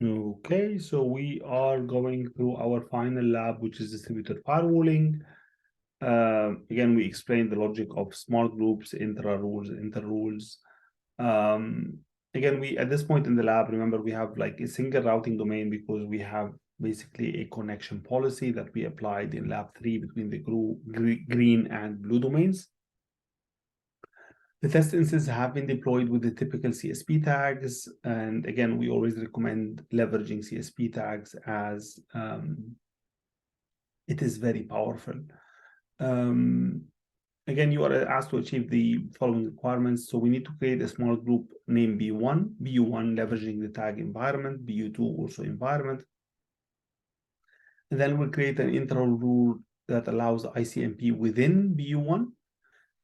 Okay, so we are going through our final lab, which is distributed firewalling. Again, we explained the logic of smart groups, intra-rules, inter-rules. Again, we at this point in the lab, remember, we have like a single routing domain because we have basically a connection policy that we applied in lab 3 between the green and blue domains. The test instances have been deployed with the typical CSP tags. And again, we always recommend leveraging CSP tags as it is very powerful. Again, you are asked to achieve the following requirements. So we need to create a small group named BU1, BU1 leveraging the tag environment, BU2 also environment. And then we'll create an internal rule that allows ICMP within BU1.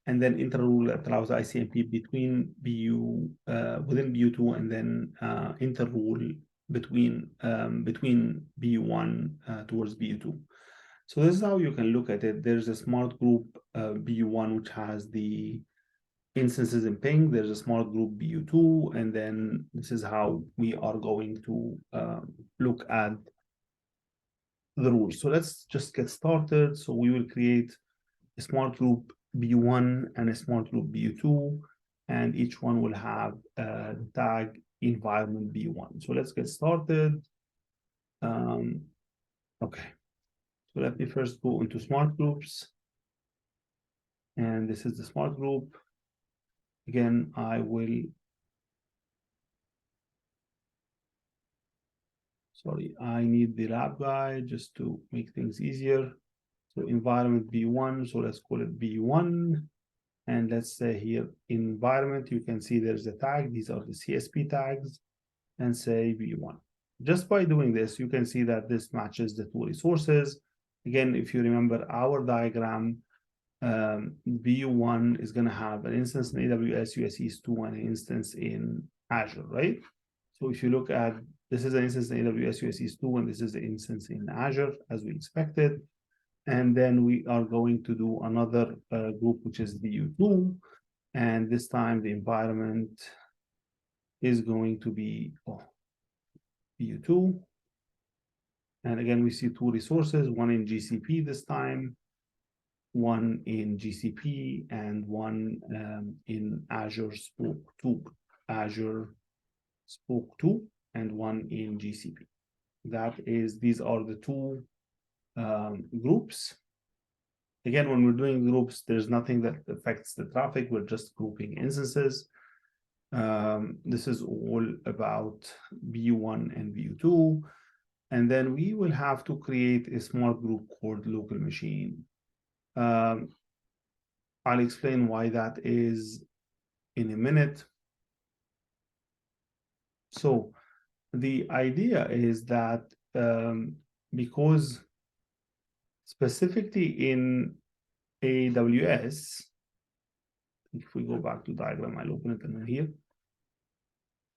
And then inter-rule that allows ICMP between within BU2, and then inter-rule between BU1 towards BU2. So this is how you can look at it. There's a smart group BU1 which has the instances in ping. There's a smart group BU2, and then this is how we are going to look at the rules. So let's just get started. So we will create a smart group BU1 and a smart group BU2, and each one will have the tag environment BU1. So let's get started. Okay, so let me first go into smart groups. And this is the smart group. Again, I need the lab guide just to make things easier. So environment B1, so let's call it B1. And let's say here environment, you can see there's a tag. These are the CSP tags, and say B1. Just by doing this, you can see that this matches the two resources. Again, if you remember our diagram, BU1 is going to have an instance in AWS, US East 2, and an instance in Azure, right? So if you look at, this is an instance in AWS, US East 2, and this is the instance in Azure, as we expected. And then we are going to do another group, which is BU2. And this time the environment is going to be BU2. And again, we see two resources, one in GCP this time, one in GCP, and one in Azure Spoke 2, Azure Spoke 2, and one in GCP. These are the two groups. Again, when we're doing groups, there's nothing that affects the traffic. We're just grouping instances. This is all about BU1 and BU2. And then we will have to create a smart group called local machine. I'll explain why that is in a minute. So the idea is that because specifically in AWS, if we go back to diagram, I'll open it in here.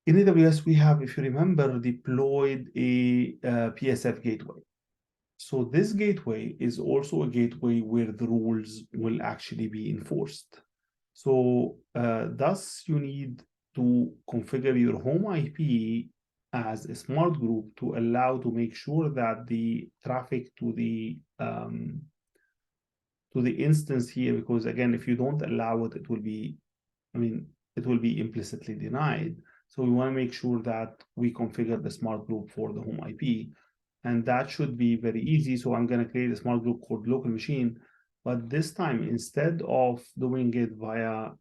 In AWS, we have, if you remember, deployed a PSF gateway. So this gateway is also a gateway where the rules will actually be enforced. So thus you need to configure your home IP as a smart group to allow to make sure that the traffic to the instance here, because again, if you don't allow it, it will be implicitly denied. So we want to make sure that we configure the smart group for the home IP. And that should be very easy. So I'm going to create a smart group called local machine. But this time, instead of doing it via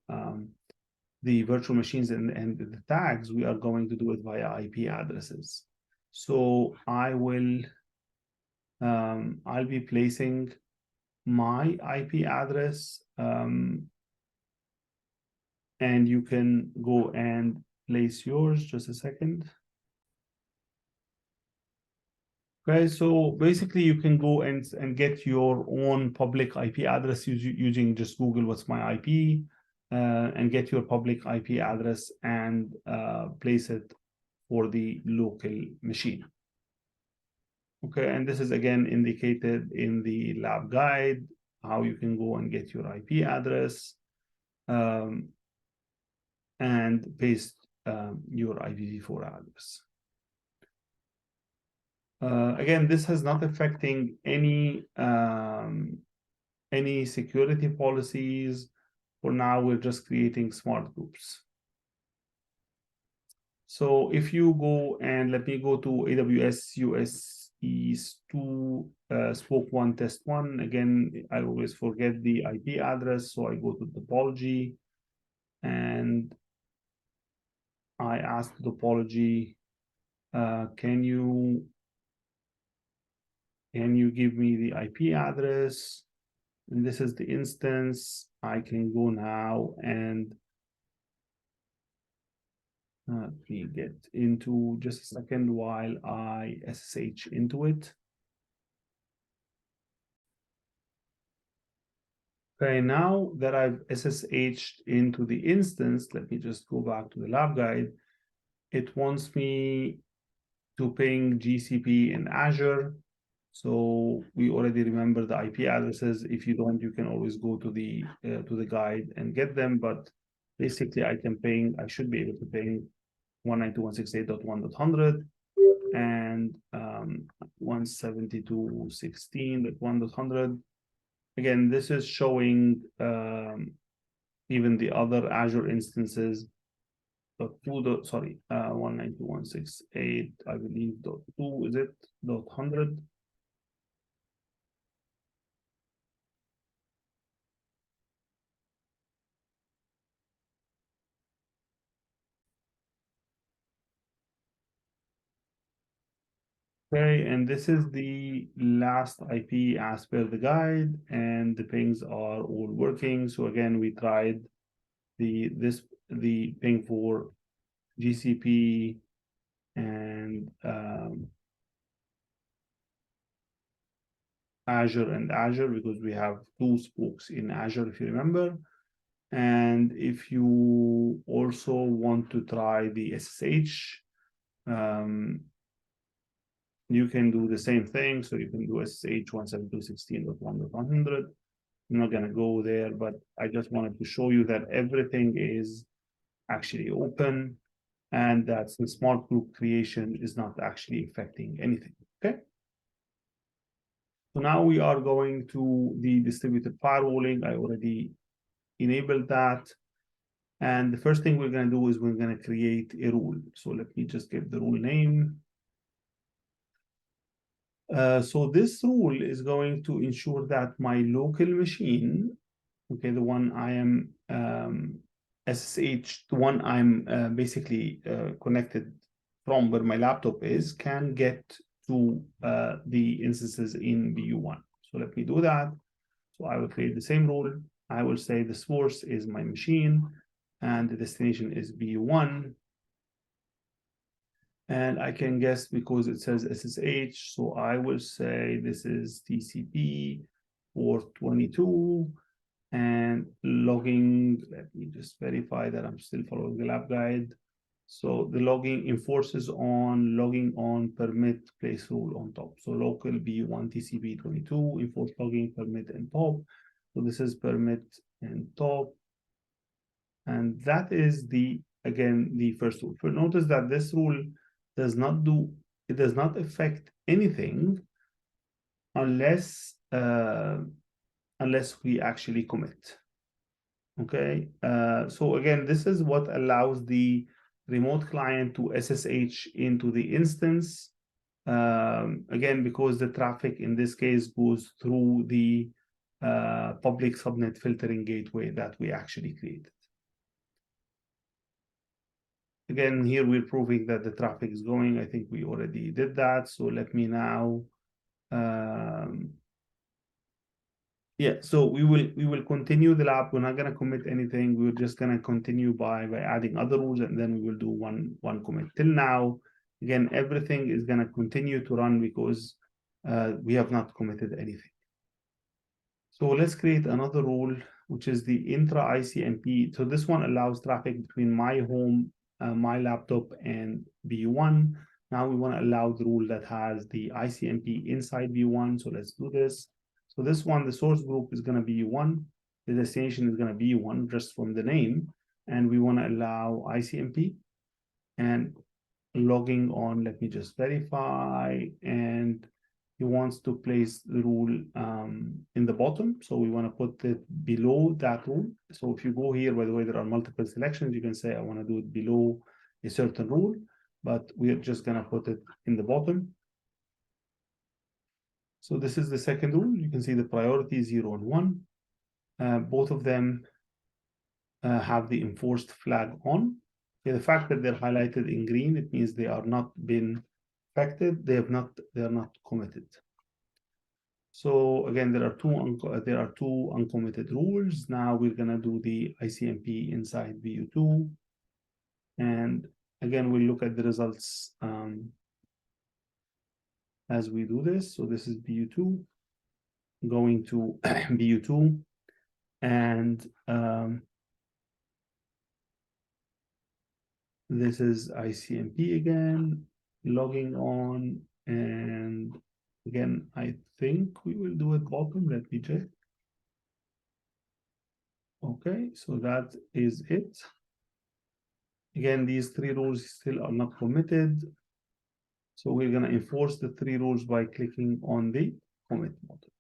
the virtual machines and the tags, we are going to do it via IP addresses. So I'll be placing my IP address, and you can go and place yours. Just a second. Okay, so basically you can go and get your own public IP address using just Google what's my IP, and get your public IP address and place it for the local machine. Okay, and this is again indicated in the lab guide, how you can go and get your IP address and paste your IPv4 address. Again, this is not affecting any security policies. For now, we're just creating smart groups. So if you go and let me go to AWS USE's 2 spoke 1 test 1. Again, I always forget the IP address, so I go to topology and I ask topology, can you give me the IP address? And this is the instance. I can go now and let me get into just a second while I SSH into it. Okay, now that I've SSH'd into the instance, let me just go back to the lab guide. It wants me to ping GCP in Azure. So we already remember the IP addresses. If you don't, you can always go to the guide and get them. But basically, I should be able to ping 192.168.1.100 and 172.16.1.100. Again, this is showing even the other Azure instances. 192.168, I believe, .2 is it, .100. Okay, and this is the last IP as per the guide, and the pings are all working. So again, we tried the ping for GCP and Azure because we have 2 spokes in Azure, if you remember. And if you also want to try the SSH, you can do the same thing. So you can do SSH 172.16.1.100. I'm not going to go there, but I just wanted to show you that everything is actually open and that the smart group creation is not actually affecting anything. Okay. So now we are going to the distributed firewalling. I already enabled that. And the first thing we're going to do is we're going to create a rule. So let me just get the rule name. So this rule is going to ensure that my local machine, okay, the one I am SSH, the one I'm basically connected from where my laptop is, can get to the instances in BU1. So let me do that. So I will create the same rule. I will say the source is my machine and the destination is BU1. And I can guess because it says SSH. So I will say this is TCP port 22 and logging. Let me just verify that I'm still following the lab guide. So the logging enforces on logging on permit place rule on top. So local B1 TCP 22 enforce logging permit and top. So this is permit and top. And that is again, the first rule. So notice that this rule does not affect anything unless we actually commit. Okay, so again, this is what allows the remote client to SSH into the instance. Again, because the traffic in this case goes through the public subnet filtering gateway that we actually created. Again, here we're proving that the traffic is going. I think we already did that. So let me now, yeah, so we will continue the lab. We're not going to commit anything. We're just going to continue by adding other rules, and then we will do one commit. Till now, again, everything is going to continue to run because we have not committed anything. So let's create another rule, which is the intra ICMP. So this one allows traffic between my home, my laptop, and BU1. Now we want to allow the rule that has the ICMP inside BU1. So let's do this. So this one, the source group is going to be BU1. The destination is going to be BU1 just from the name. And we want to allow ICMP. And logging on. Let me just verify. And he wants to place the rule in the bottom. So we want to put it below that rule. So if you go here, by the way, there are multiple selections. You can say, I want to do it below a certain rule, but we are just going to put it in the bottom. So this is the second rule. You can see the priority 0 and 1. Both of them have the enforced flag on. Okay, the fact that they're highlighted in green, it means they are not been affected. They are not committed. So again, there are two uncommitted rules. Now we're gonna do the ICMP inside VU2, and again we'll look at the results as we do this. So this is VU2 going to VU2, and this is ICMP again, logging on, and again, I think we will do it bottom. Let me check. Okay, so that is it. Again, these three rules still are not committed. So we're going to enforce the three rules by clicking on the commit button.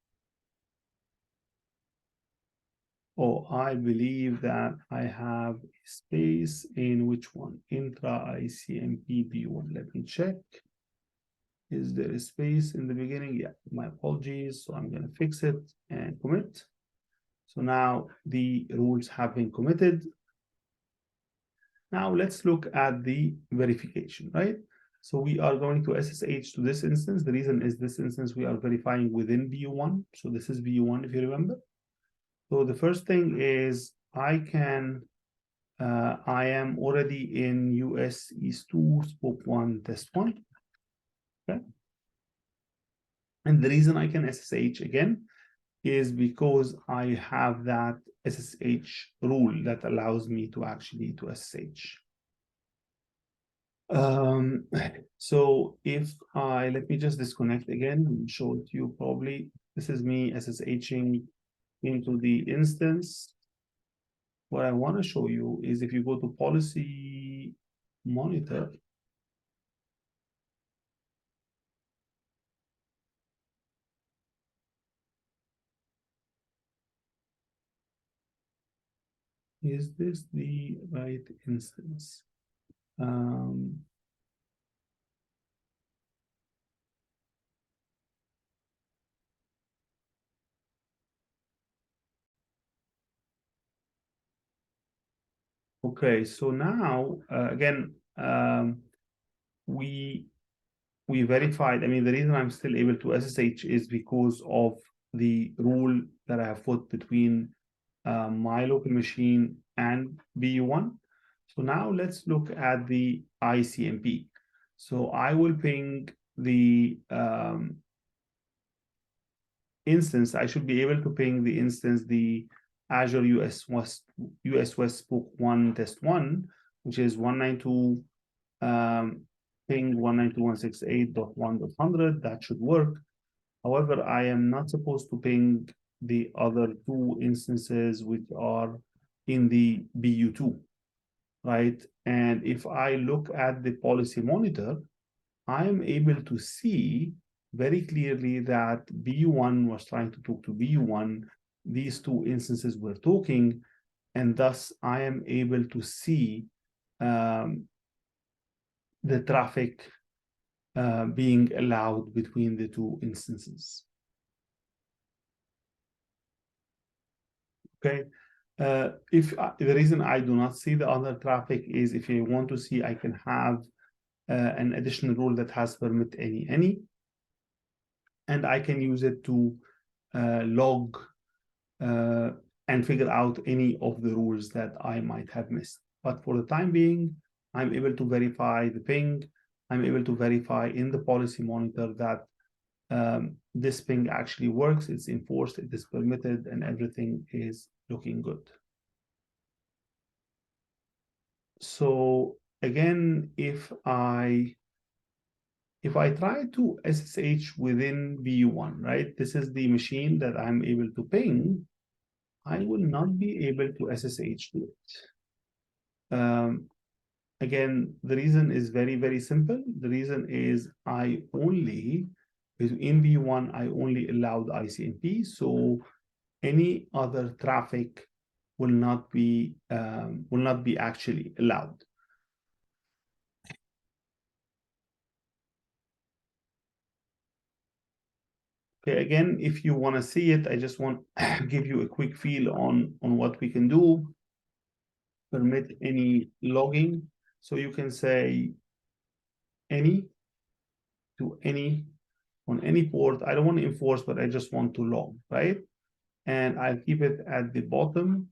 Oh, I believe that I have a space in which one? Intra ICMP B1. Let me check. Is there a space in the beginning? Yeah, my apologies. So I'm going to fix it and commit. So now the rules have been committed. Now let's look at the verification, right? So we are going to SSH to this instance. The reason is this instance we are verifying within VU1. So this is VU1, if you remember. So the first thing is I am already in US East 2 spoke 1 test 1. Okay. And the reason I can SSH again is because I have that SSH rule that allows me to actually to SSH. So if let me just disconnect again and show it to you probably. This is me SSHing into the instance. What I want to show you is if you go to policy monitor, is this the right instance? Okay, so now again, we verified. I mean, the reason I'm still able to SSH is because of the rule that I have put between my local machine and VU1. So now let's look at the ICMP. So I will ping the instance. I should be able to ping the instance, the Azure US West Spoke 1 test 1, which is 192 ping 192.168.1.100. That should work. However, I am not supposed to ping the other two instances which are in the BU2, right? And if I look at the policy monitor, I am able to see very clearly that BU1 was trying to talk to BU1. These two instances were talking, and thus I am able to see the traffic being allowed between the two instances. Okay. If the reason I do not see the other traffic is if you want to see, I can have an additional rule that has permit any, and I can use it to log and figure out any of the rules that I might have missed. But for the time being, I'm able to verify the ping. I'm able to verify in the policy monitor that this ping actually works, it's enforced, it is permitted, and everything is looking good. So again, if I try to SSH within VU1, right? This is the machine that I'm able to ping. I will not be able to SSH to it. again, the reason is very, very simple. The reason is in V1, I only allowed ICMP, so any other traffic will not be actually allowed. Okay, again, if you want to see it, I just want to give you a quick feel on what we can do. Permit any logging. So you can say any to any on any port. I don't want to enforce, but I just want to log, right? And I'll keep it at the bottom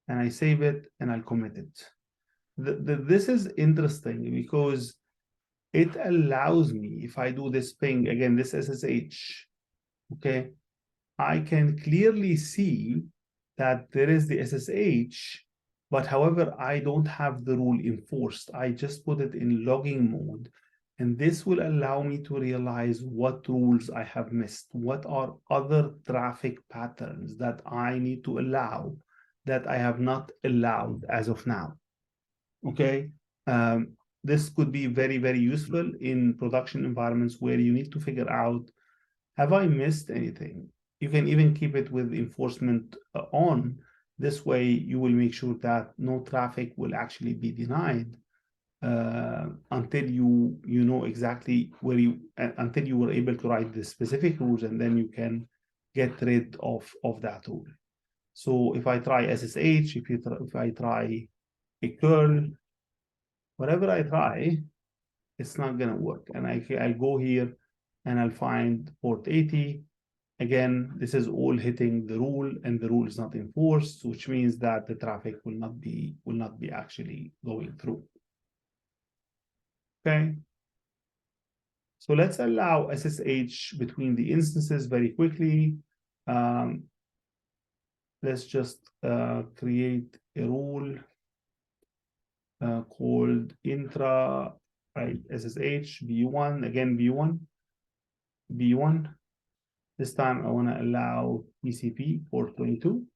and I save it and I'll commit it. This is interesting because it allows me, if I do this ping, again, this SSH, okay, I can clearly see that there is the SSH, but however, I don't have the rule enforced. I just put it in logging mode. And this will allow me to realize what rules I have missed. What are other traffic patterns that I need to allow that I have not allowed as of now? Okay. This could be very, very useful in production environments where you need to figure out, have I missed anything? You can even keep it with enforcement on. This way, you will make sure that no traffic will actually be denied until you know exactly where until you were able to write the specific rules, and then you can get rid of that rule. So if I try SSH, if I try a curl, whatever I try, it's not gonna work. And I'll go here and I'll find port 80. Again, this is all hitting the rule, and the rule is not enforced, which means that the traffic will not be actually going through. Okay. So let's allow SSH between the instances very quickly. Let's just create a rule called intra, right? SSH v1, again v1. This time I want to allow TCP port 22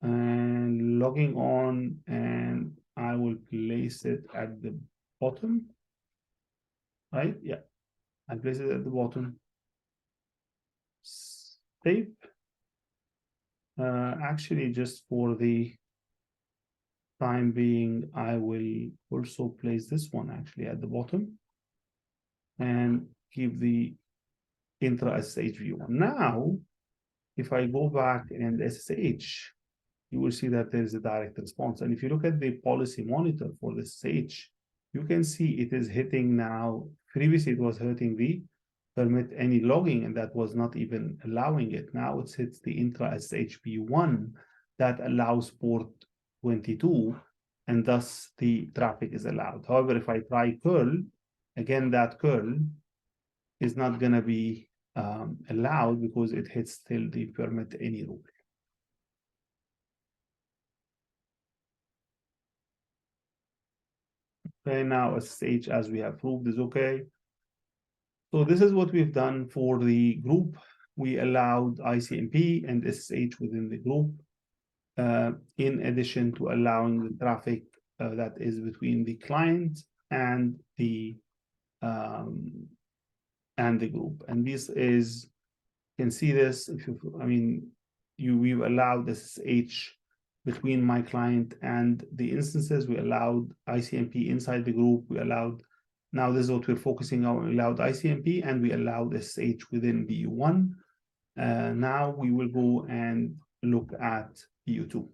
and logging on, and I will place it at the bottom, right? Yeah, I place it at the bottom. Save. Actually, just for the time being, I will also place this one actually at the bottom and give the intra SSH v1. Now, if I go back and SSH, you will see that there is a direct response. And if you look at the policy monitor for the SSH, you can see it is hitting now. Previously, it was hitting the permit any logging, and that was not even allowing it. Now it hits the intra SSH v1 that allows port 22, and thus the traffic is allowed. However, if I try curl, again, that curl is not going to be allowed because it hits still the permit any rule. Okay, now SSH, as we have proved, is okay. So this is what we've done for the group. We allowed ICMP and SSH within the group, in addition to allowing the traffic that is between the client and the group. And this is, you can see this, if you, I mean, we've allowed SSH between my client and the instances. We allowed ICMP inside the group. We allowed, now this is what we're focusing on, we allowed ICMP and we allowed SSH within VU1. Now we will go and look at VU2.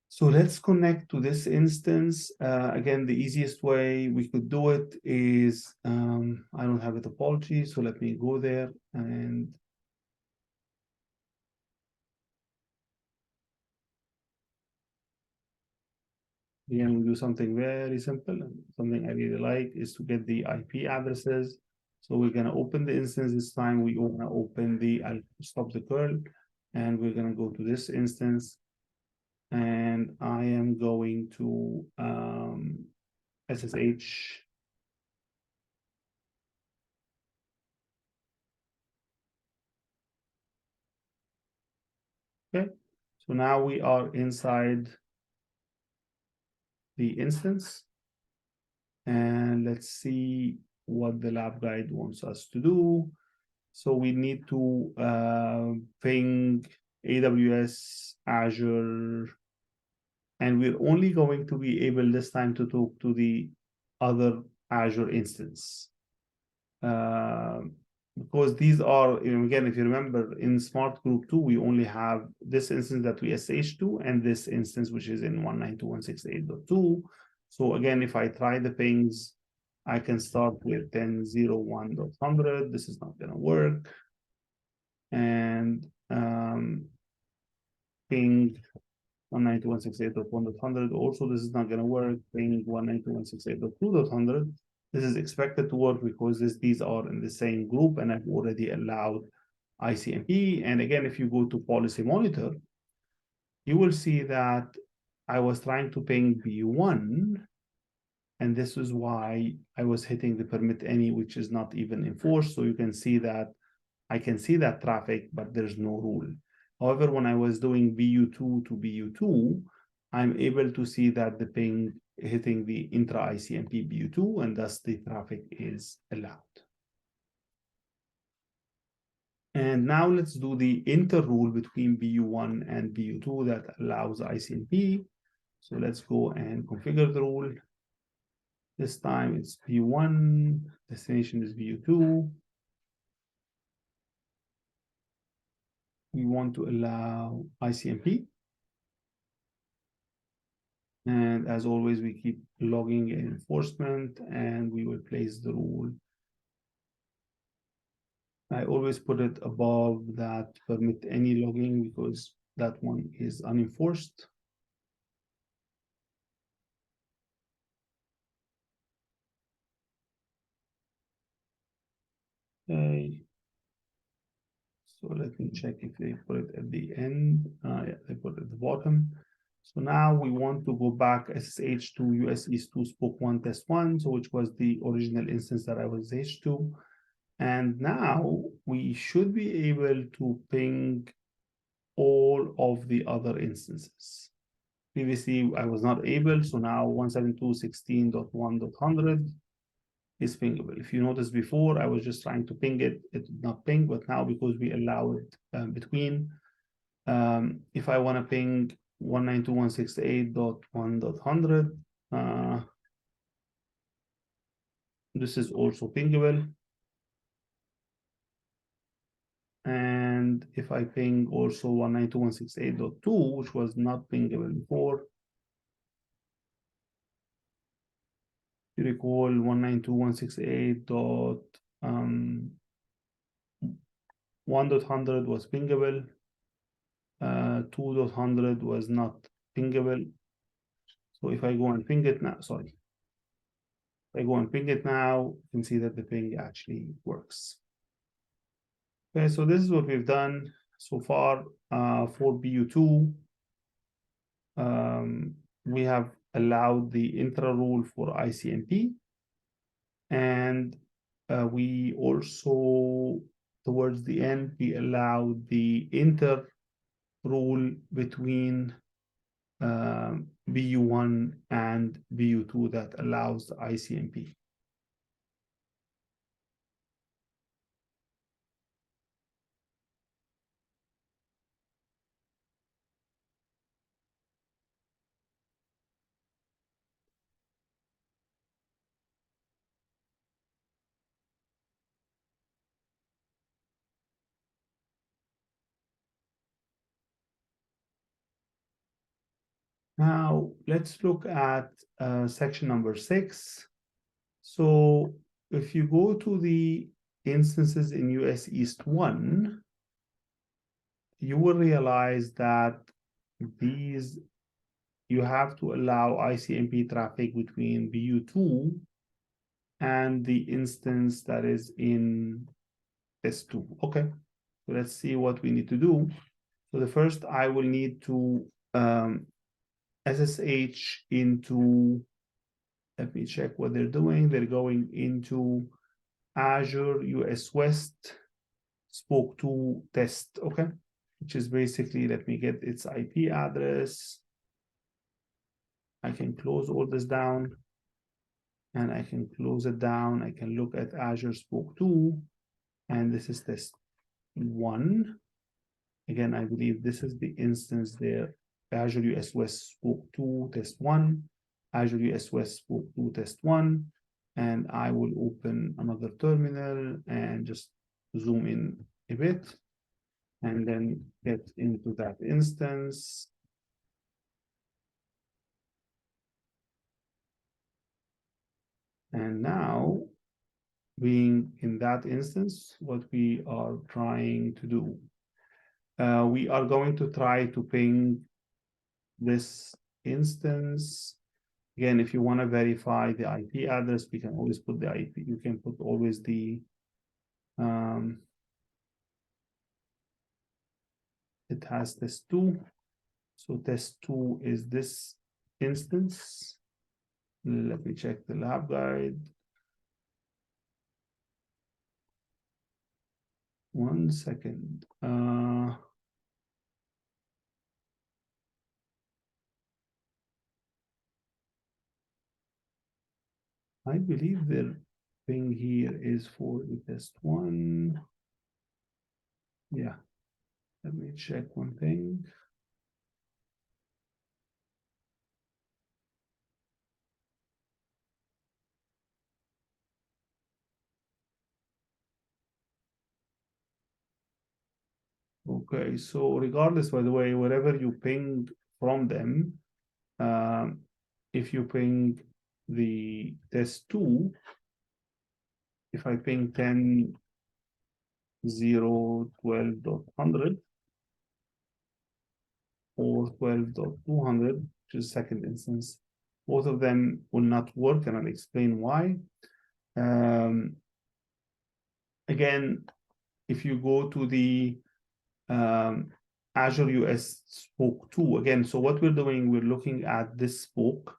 So let's connect to this instance. Again, the easiest way we could do it is, I don't have a topology, so let me go there and again, we do something very simple. Something I really like is to get the IP addresses. So we're going to open the instance this time. We want to open the, I'll stop the curl, and we're going to go to this instance. And I am going to SSH. Okay, so now we are inside the instance. And let's see what the lab guide wants us to do. So we need to ping AWS, Azure, and we're only going to be able this time to talk to the other Azure instance. Because these are, again, if you remember, in Smart Group 2, we only have this instance that we SH to and this instance, which is in 192.168.2. So again, if I try the pings, I can start with 10.0.1.100. This is not going to work. And ping 192.168.1.100. Also, this is not going to work. Ping 192.168.2.100. This is expected to work because these are in the same group and I've already allowed ICMP. And again, if you go to policy monitor, you will see that I was trying to ping B1, and this is why I was hitting the permit any, which is not even enforced. So you can see that I can see that traffic, but there's no rule. However, when I was doing BU2 to BU2, I'm able to see that the ping hitting the intra ICMP BU2, and thus the traffic is allowed. And now let's do the inter rule between BU1 and BU2 that allows ICMP. So let's go and configure the rule. This time it's BU1, destination is BU2. We want to allow ICMP. And as always, we keep logging in enforcement and we will place the rule. I always put it above that permit any logging because that one is unenforced. Okay. So let me check if they put it at the end. Yeah, they put it at the bottom. So now we want to go back SSH to US East 2 spoke 1 test 1, so which was the original instance that I was H2. And now we should be able to ping all of the other instances. Previously, I was not able, so now 172.16.1.100 is pingable. If you noticed before, I was just trying to ping it, it did not ping, but now because we allow it between, if I want to ping 192.168.1.100, this is also pingable. And if I ping also 192.168.2, which was not pingable before, you recall 192.168.1.100 was pingable. 2.100 was not pingable. So if I go and ping it now, sorry. If I go and ping it now, you can see that the ping actually works. Okay, so this is what we've done so far for BU2. We have allowed the intra rule for ICMP. And we also, towards the end, we allowed the inter rule between BU1 and BU2 that allows the ICMP. Now, let's look at section number 6. So if you go to the instances in US East 1, you will realize that these, you have to allow ICMP traffic between BU2 and the instance that is in S2. Okay, so let's see what we need to do. So the first, I will need to SSH into, let me check what they're doing. They're going into Azure US West spoke 2 test, okay? Which is basically, let me get its IP address. I can close all this down, and I can close it down. I can look at Azure Spoke 2, and this is test 1. Again, I believe this is the instance there. Azure US West Spoke 2, test 1. Azure US West Spoke 2, test 1. And I will open another terminal and just zoom in a bit, and then get into that instance. And now, being in that instance, what we are trying to do, we are going to try to ping this instance. Again, if you want to verify the IP address, we can always put the IP. You can put always the it has test 2. So test 2 is this instance. Let me check the lab guide. 1 second. I believe the thing here is for the test 1. Yeah. Let me check one thing. Okay, so regardless, by the way, whatever you ping from them, if you ping the test 2, if I ping 10.0.12.100 or 12.200, which is second instance, both of them will not work, and I'll explain why. Again, if you go to the Azure US Spoke 2, again, so what we're doing, we're looking at this spoke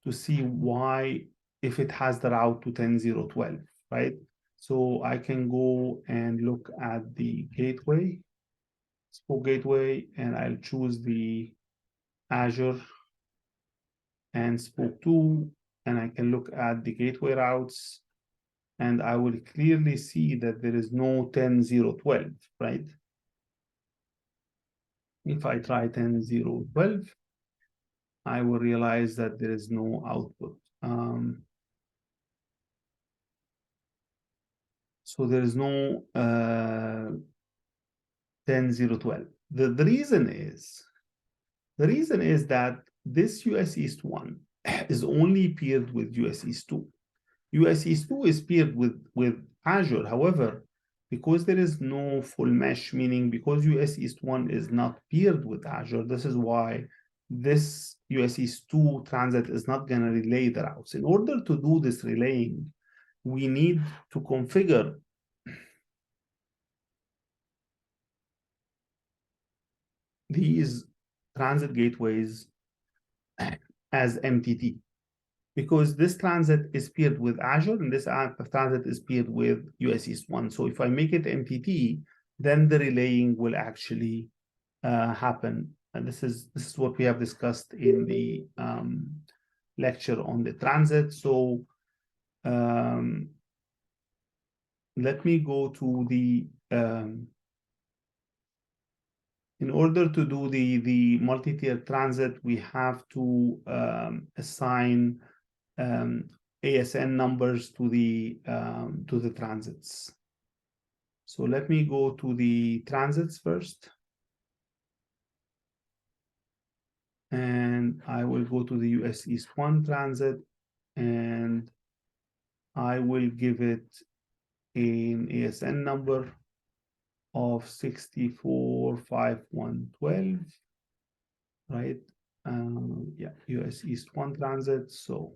to see why, if it has the route to 10.0.12, right? So I can go and look at the gateway, spoke gateway, and I'll choose the Azure and Spoke 2, and I can look at the gateway routes, and I will clearly see that there is no 10.0.12, right? If I try 10.0.12, I will realize that there is no output. So there is no 10.0.12. The reason is that this US East 1 is only paired with US East 2. US East 2 is paired with Azure. However, because there is no full mesh, meaning because US East 1 is not paired with Azure, this is why this US East 2 transit is not going to relay the routes. In order to do this relaying, we need to configure these transit gateways as MTT, because this transit is paired with Azure and this transit is paired with US East 1. So if I make it MTT, then the relaying will actually happen. And this is what we have discussed in the lecture on the transit. So let me go to the in order to do the multi-tier transit, we have to assign ASN numbers to the transits. So let me go to the transits first. And I will go to the US East 1 transit, and I will give it an ASN number of 645112, right? Yeah, US East 1 transit. So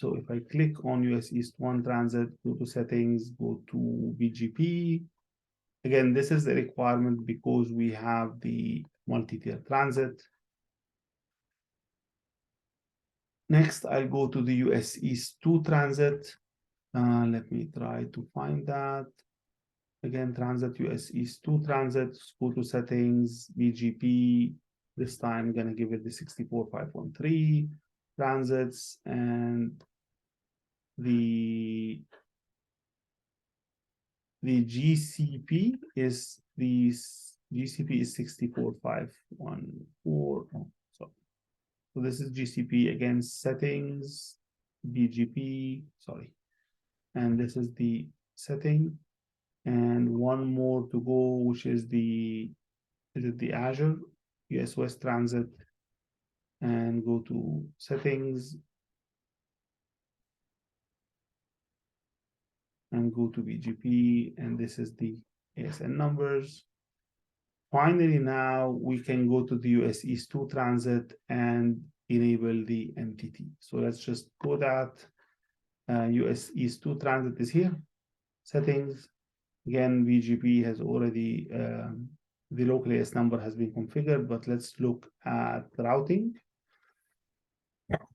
if I click on US East 1 transit, go to settings, go to BGP. Again, this is a requirement because we have the multi-tier transit. Next, I'll go to the US East 2 transit. Let me try to find that. Again, transit US East 2 transit, go to settings, BGP, This time I'm going to give it the 64513 transits, and the GCP is 64514. Oh, sorry. So this is GCP, again, settings, BGP, sorry. And this is the setting. And one more to go, which is the Azure US West Transit, and go to settings and go to BGP, and this is the ASN numbers. Finally, now we can go to the US East 2 transit and enable the MTT. So let's just go that. US East 2 transit is here. Settings. Again, BGP has already, the local AS number has been configured, but let's look at routing.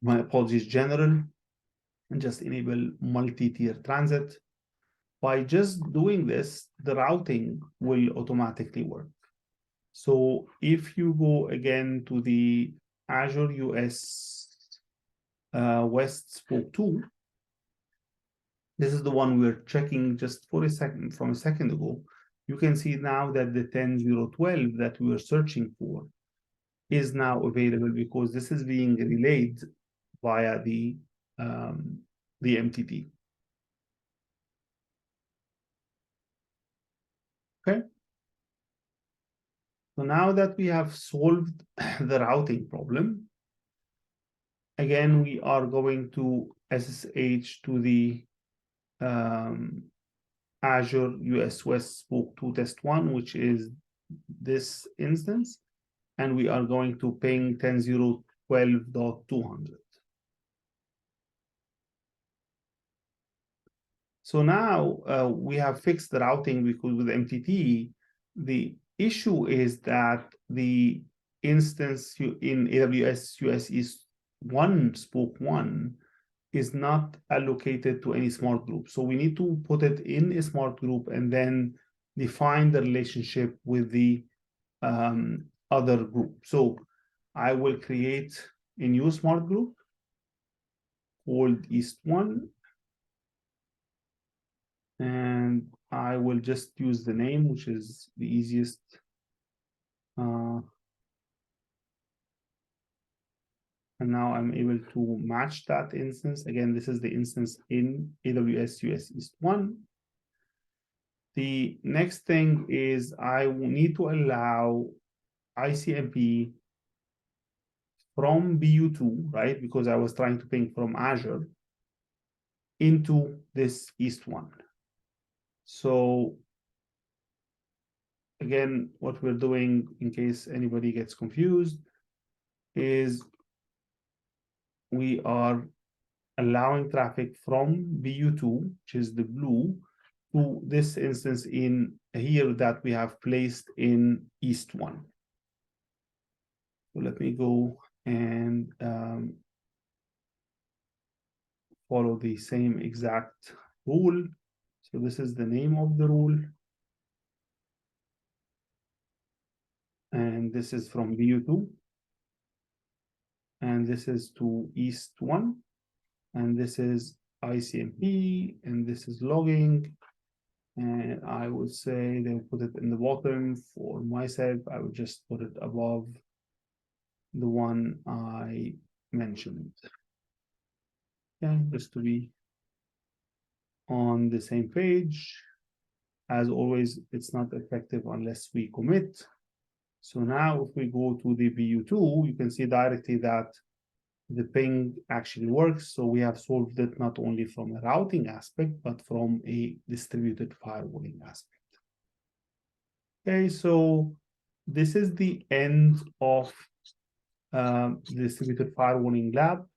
My apologies, general, and just enable multi-tier transit. By just doing this, the routing will automatically work. So if you go again to the Azure US West Spoke 2, this is the one we're checking just for a second, from a second ago. You can see now that the 10.0.12 that we were searching for is now available, because this is being relayed via the MTT. Okay. So now that we have solved the routing problem, again, we are going to SSH to the Azure US West Spoke 2 test 1, which is this instance, and we are going to ping 10.0.12.200. So now we have fixed the routing, because with MTT, the issue is that the instance in AWS US East 1 Spoke 1 is not allocated to any smart group. So we need to put it in a smart group and then define the relationship with the other group. So I will create a new smart group called East 1. And I will just use the name, which is the easiest. And now I'm able to match that instance. Again, this is the instance in AWS US East 1. The next thing is I will need to allow ICMP from BU2, right? Because I was trying to ping from Azure into this East 1. So again, what we're doing, in case anybody gets confused, is we are allowing traffic from BU2, which is the blue, to this instance in here that we have placed in East 1. So let me go and follow the same exact rule. So this is the name of the rule. And this is from BU2. And this is to East 1. And this is ICMP, and this is logging. And I would say they'll put it in the bottom. For myself, I would just put it above the one I mentioned. Okay, just to be on the same page. As always, it's not effective unless we commit. So now if we go to the BU2, you can see directly that the ping actually works. So we have solved it not only from a routing aspect, but from a distributed firewalling aspect. Okay, so this is the end of the distributed firewalling lab.